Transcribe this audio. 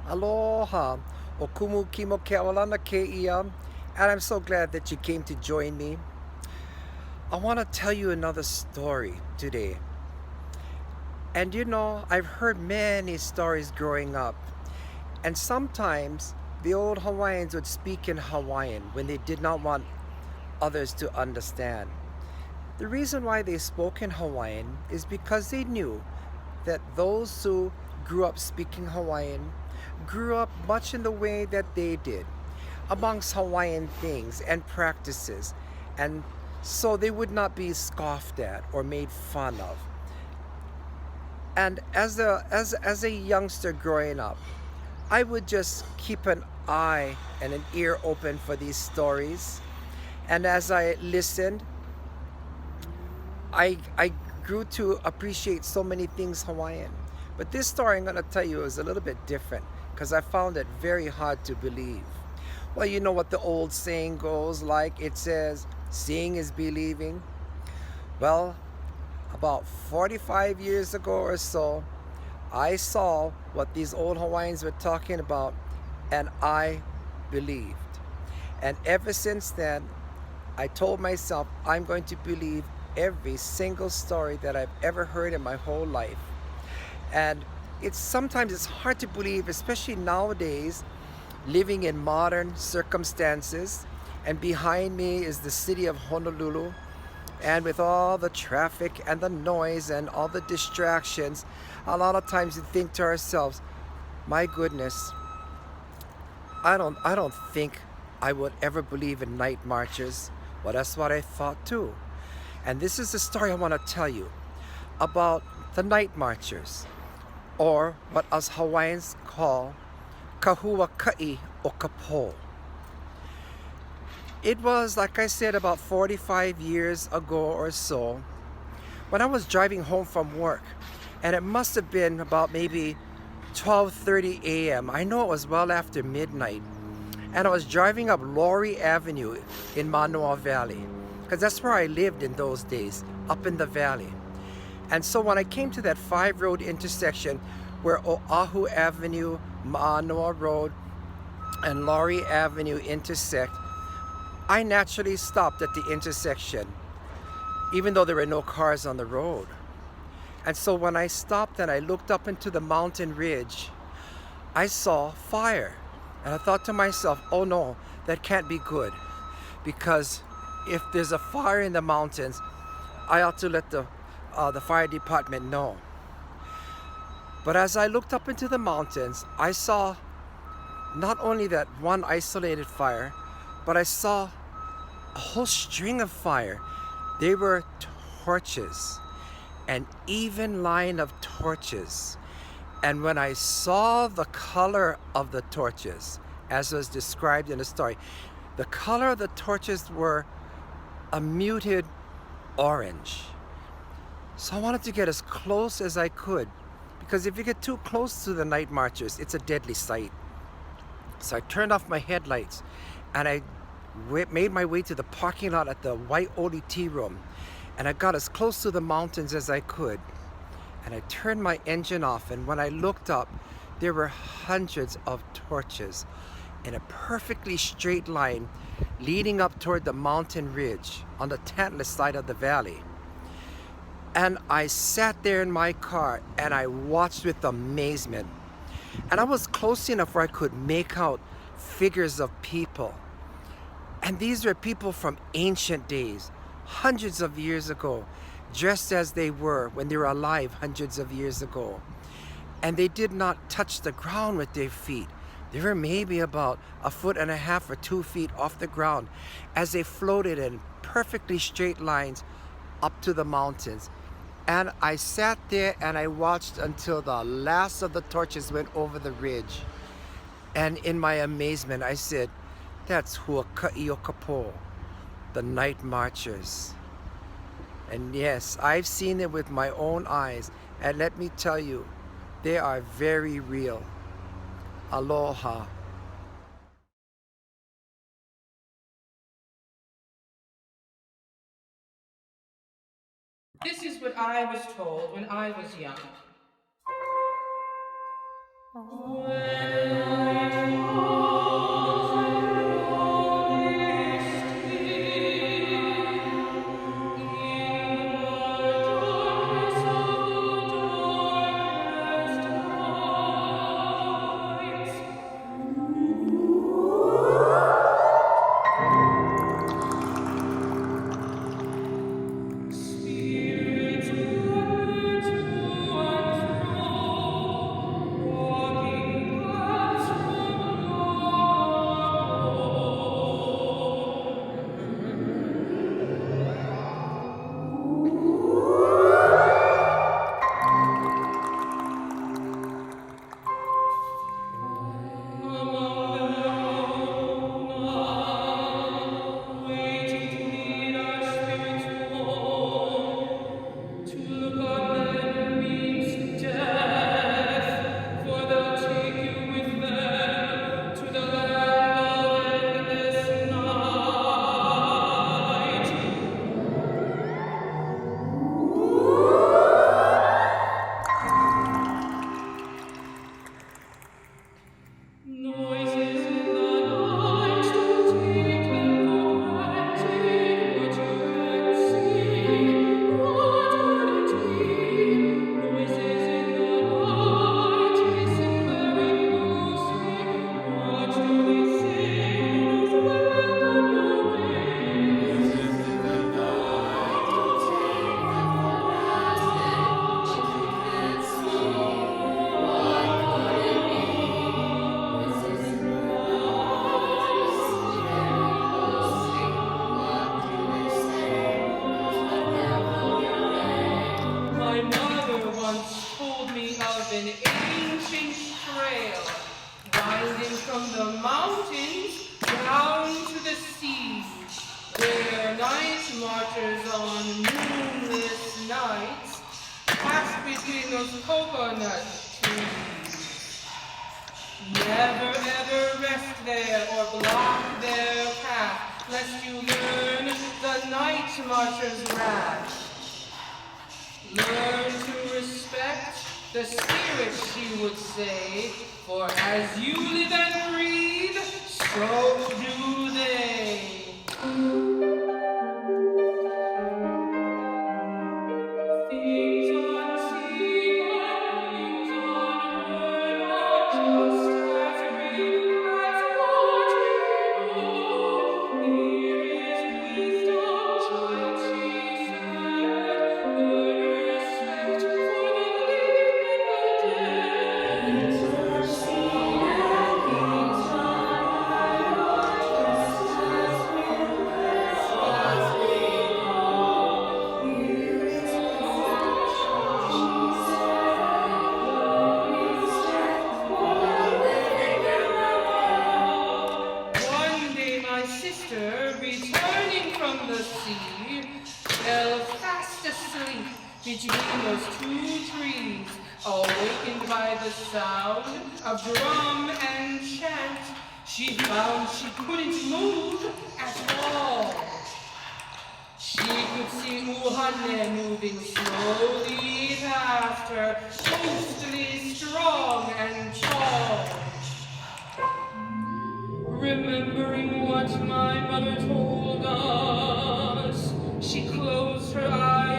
Aloha, o Kumu Kimo Keaulana keia, and I'm so glad that you came to join me. I want to tell you another story today. And you know, I've heard many stories growing up, and sometimes the old Hawaiians would speak in Hawaiian when they did not want others to understand. The reason why they spoke in Hawaiian is because they knew that those who grew up speaking Hawaiian grew up much in the way that they did, amongst Hawaiian things and practices, and so they would not be scoffed at or made fun of. And as a youngster growing up, I would just keep an eye and an ear open for these stories. And as I listened, I grew to appreciate so many things Hawaiian. But this story I'm going to tell you is a little bit different because I found it very hard to believe. Well, you know what the old saying goes like, it says, seeing is believing. Well, about 45 years ago or so, I saw what these old Hawaiians were talking about and I believed. And ever since then, I told myself I'm going to believe every single story that I've ever heard in my whole life. And it's hard to believe, especially nowadays, living in modern circumstances. And behind me is the city of Honolulu. And with all the traffic and the noise and all the distractions, a lot of times we think to ourselves, my goodness, I don't think I would ever believe in night marches. Well, that's what I thought too. And this is the story I want to tell you about the night marchers, or what us Hawaiians call Ka Huaka'i o Kapo. It was, like I said, about 45 years ago or so when I was driving home from work, and it must have been about maybe 12:30 a.m. I know it was well after midnight, and I was driving up Laurie Avenue in Manoa Valley, because that's where I lived in those days, up in the valley. And so when I came to that 5-road intersection where Oahu Avenue, Manoa Road, and Laurie Avenue intersect, I naturally stopped at the intersection, even though there were no cars on the road. And so when I stopped and I looked up into the mountain ridge, I saw fire. And I thought to myself, oh no, that can't be good. Because if there's a fire in the mountains, I ought to let the fire department know. But as I looked up into the mountains, I saw not only that one isolated fire, but I saw a whole string of fire. They were torches, an even line of torches. And when I saw the color of the torches, as was described in the story, the color of the torches were a muted orange. So I wanted to get as close as I could, because if you get too close to the night marchers, it's a deadly sight. So I turned off my headlights and I made my way to the parking lot at the Waioli Tea Room, and I got as close to the mountains as I could. And I turned my engine off, and when I looked up, there were hundreds of torches in a perfectly straight line leading up toward the mountain ridge on the Tantalus side of the valley. And I sat there in my car and I watched with amazement. And I was close enough where I could make out figures of people. And these were people from ancient days, hundreds of years ago, dressed as they were when they were alive hundreds of years ago. And they did not touch the ground with their feet. They were maybe about 1.5 or 2 feet off the ground as they floated in perfectly straight lines up to the mountains. And I sat there and I watched until the last of the torches went over the ridge. And in my amazement, I said, that's Huaka'i o Kapo, the night marchers. And yes, I've seen it with my own eyes. And let me tell you, they are very real. Aloha. This is what I was told when I was young. Uhane moving slowly past her, ghostly strong and tall. Remembering what my mother told us, she closed her eyes